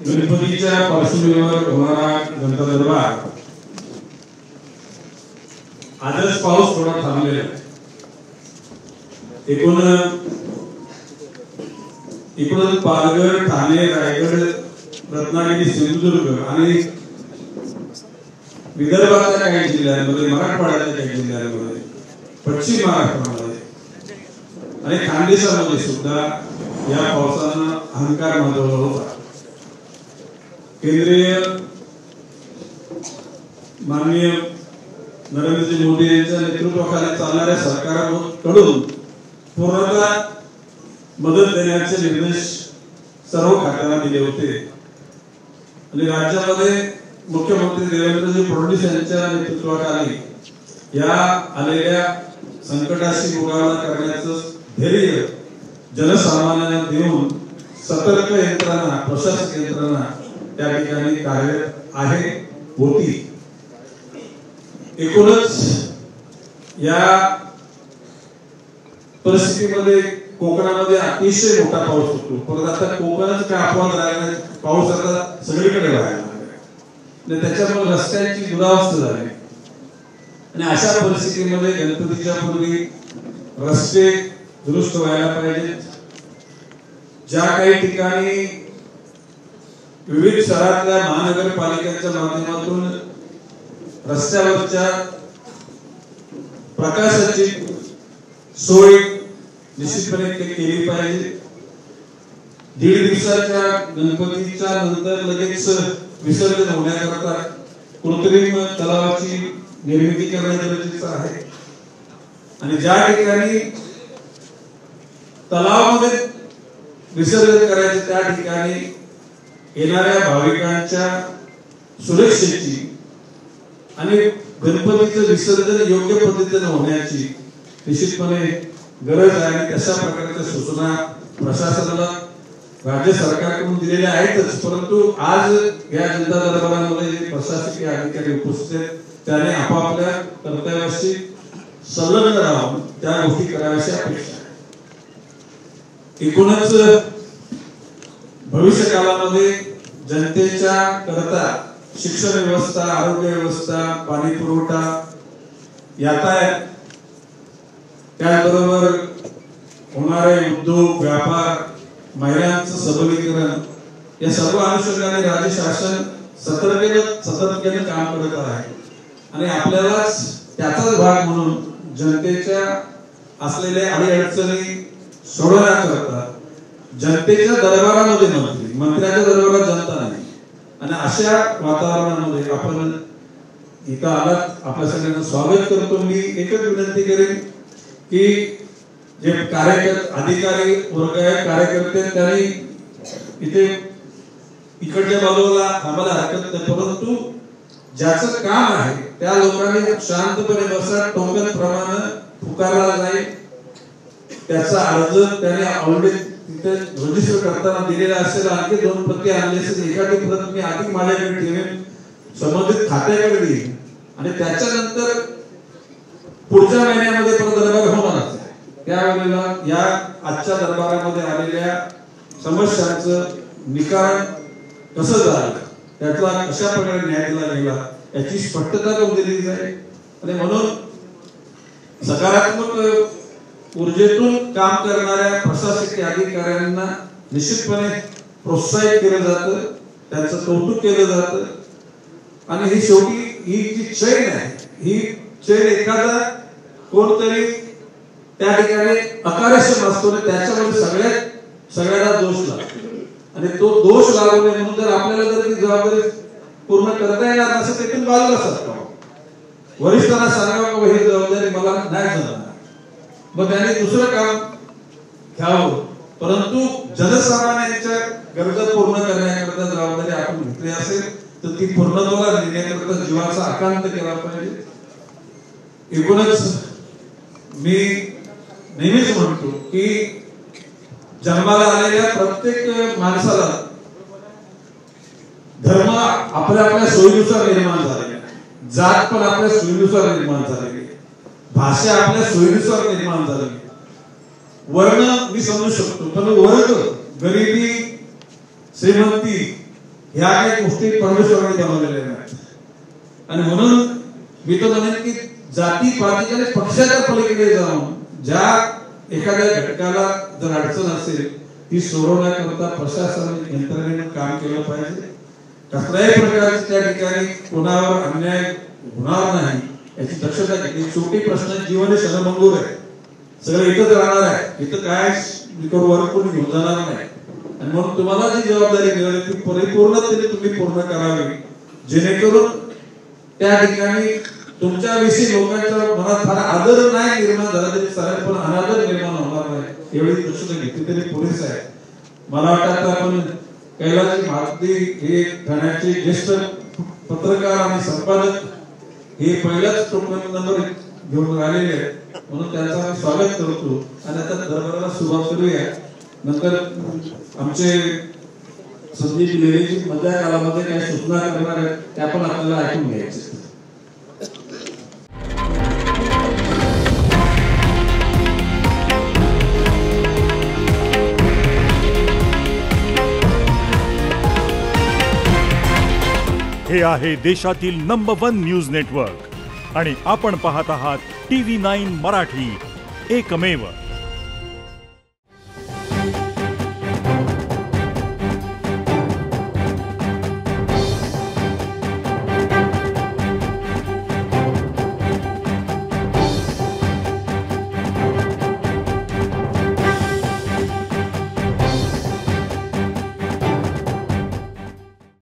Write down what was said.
गणपतीच्या पार्श्वभूमीवर होणारा जनता दरबार आजच पाऊस थोडा थांबलेला आहे. एकूण पालघर, ठाणे, रायगड, रत्नागिरी, सिंधुदुर्ग आणि विदर्भाच्या काही जिल्ह्यांमध्ये, मराठवाड्याच्या काही जिल्ह्यांमध्ये, पश्चिम महाराष्ट्रामध्ये आणि खानदेशामध्ये सुद्धा या पावसानं अहंकार माजवला होता. केंद्रीय माननीय नरेंद्रजी मोदी यांच्या नेतृत्वाखाली चालणाऱ्या सरकारकडून पूर्णतः मदत देण्याचे निर्देश सर्व खात्यांना दिले होते आणि राज्यामध्ये मुख्यमंत्री देवेंद्रजी फडणवीस यांच्या नेतृत्वाखाली या आलेल्या संकटाशी मुकाबला करण्याचं धैर्य जनसामान्यांना देऊन सतर्क यंत्रणा, प्रशासक यंत्रणा त्या ठिकाणी कार्यरत आहे होती. एकूणच या परिस्थितीमध्ये कोकणामध्ये अतिशय मोठा पाऊस होतो. परत आता कोकणच काय अपवाद राहिला, पाऊस आता सगळीकडे व्हायला लागला. त्याच्यामुळे रस्त्यांची दुरावस्था झाली आणि अशा परिस्थितीमध्ये गणपतीच्या पूर्वी रस्ते दुरुस्त व्हायला पाहिजेत. ज्या काही ठिकाणी विविध शहरातल्या महानगरपालिकेच्या माध्यमातून रस्त्यावरच्या प्रकाशाची सोय निश्चितपणे केली पाहिजे. 1.5 दिवसाच्या गणपतीच्या नंतर लगेच विसर्जन होण्याकरता कृत्रिम तलावाची निर्मिती करणे गरजेचं आहे आणि ज्या ठिकाणी तलावामध्ये विसर्जन करायचे त्या ठिकाणी येणाऱ्या भाविकांच्या सुरक्षेची आणि गणपतीचं विसर्जन योग्य पद्धतीने होण्याची निश्चितपणे गरज आहे आणि तशा प्रकारच्या सूचना प्रशासनाला राज्य सरकारकडून दिलेल्या आहेतच. परंतु आज या जनता दरबारामध्ये जे प्रशासकीय अधिकारी उपस्थित आहेत त्याने आपापल्या कर्तव्याशी संलग्न राहून त्या गोष्टी कराव्याची अपेक्षा आहे. एकूणच भविष्य काळामध्ये जनतेच्या करता शिक्षण व्यवस्था, आरोग्य व्यवस्था, पाणी पुरवठा, यातायात, त्याचबरोबर होणारे उद्योग, व्यापार, महिलांचं सबलीकरण या सर्व अनुषंगाने राज्य शासन सतर्कतेने काम करत आहे आणि आपल्याला त्याचाच भाग म्हणून जनतेच्या असलेल्या अडीअडचणी सोडवण्याकरता जनतेच्या दरबारामध्ये मंत्र्याच्या दरबारात जनता नाही आणि अशा वातावरणामध्ये आपण इथं आलात, आपल्या सगळ्यांना स्वागत करतो. मी एकच विनंती करेन की जे अधिकारी वर्ग आहे, कार्यकर्ते, त्यांनी इथे इकडच्या बाजूला थांबायला हरकत नाही, परंतु ज्याचं काम आहे त्या लोकांनी शांतपणे बसा. टोकन प्रमाणे पुकारला जाईल, त्याचा अर्ज त्याने ऑलरेडी तिथे रजिस्टर करताना दिलेला असेल. आणखी 2 प्रती आणले असेल, एखादी प्रत मी अधिक माझ्याकडे ठेवेन, संबंधित खात्याकडे देईन आणि त्याच्यानंतर पुढच्या महिन्यामध्ये परत दरबार होणार आहे. त्यावेळेला या आजच्या दरबारामध्ये आलेल्या समस्यांचं निकारण कसं झालं, त्यातला कशा प्रकारे न्याय दिला गेला याची स्पष्टता करून दिली जाईल आणि म्हणून सकारात्मक ऊर्जेतून काम करणाऱ्या प्रशासकीय अधिकाऱ्यांना निश्चितपणे प्रोत्साहित केलं जातं, त्यांचं कौतुक केलं जातं आणि ही शेवटी ही जी चैन आहे, ही चैन एखादा कोणतरी त्या ठिकाणी अकार्यक्षम असतो आणि त्याच्यामध्ये सगळ्यांना दोष लागतो आणि तो दोष लागू नये म्हणून जर आपल्याला जर ती जबाबदारी पूर्ण करता येणार नसेल तर तिथून बाजूला सरकावं, वरिष्ठांना सांगावं ही जबाबदारी मला नाही जमणार, मग त्याने दुसरं काम घ्यावं. परंतु जनसामान्यांच्या गरजा पूर्ण करण्याकरता जबाबदारी आपण घेतली असेल तर ती पूर्णत्वाला नेण्याकरता जीवाचा आकांत केला पाहिजे. एकूणच मी नेहमीच म्हणतो की जन्माला आलेल्या प्रत्येक माणसाला धर्म आपल्या आपल्या सोयीनुसार निर्माण झालेला, जात पण आपल्या सोयीनुसार निर्माण झालेली, भाषा आपल्या सोयीनुसार निर्माण झालेली, वर्ण मी समजू शकतो पण वर्ग, गरिबी, श्रीमंती ह्या काही गोष्टी परमेश्वराने बनवलेल्या नाहीत. आणि म्हणून मी तर म्हणेन की जाती पातीच्या पक्षाच्या पलीकडे जाऊन ज्या एखाद्या घटकाला जर अडचण असेल ती सोडवण्याकरता प्रशासन यंत्रणेने काम केलं पाहिजे. कसल्याही प्रकारचे त्या ठिकाणी कोणावर अन्याय होणार नाही याची दक्षता घेतली. शेवटी प्रश्न जीवन शरणभंगूर आहे. सगळं इथंच राहणार आहे. इथं काय वर कोणी घेऊन जाणार नाही. आणि म्हणून तुम्हाला जी जबाबदारी मिळाली ती परिपूर्णतेने तुम्ही पूर्ण करावी, जेणेकरून त्या ठिकाणी तुमच्याविषयी लोकांच्या मनात फार आदर नाही निर्माण झाला तरी चालेल, पण अनादर निर्माण होणार नाही एवढी दक्षता घेतली तरी पुरेस आहे. मला वाटतं आपण कैलासजी भारती हे ठाण्याचे ज्येष्ठ पत्रकार आणि संपादक हे पहिल्याच टोकन नंबर घेऊन आलेले आहेत, म्हणून त्यांचं आम्ही स्वागत करतो. आणि आता दरबाराला सुरुवात करूया. नंतर आमचे संदीप लेलेजी मधल्या काळामध्ये काही सूचना करणार आहेत त्या पण आपल्याला ऐकून घ्यायचे. हे आहे देशातील नंबर 1 न्यूज नेटवर्क आणि आपण पाहत आहात TV9 मराठी, एकमेव.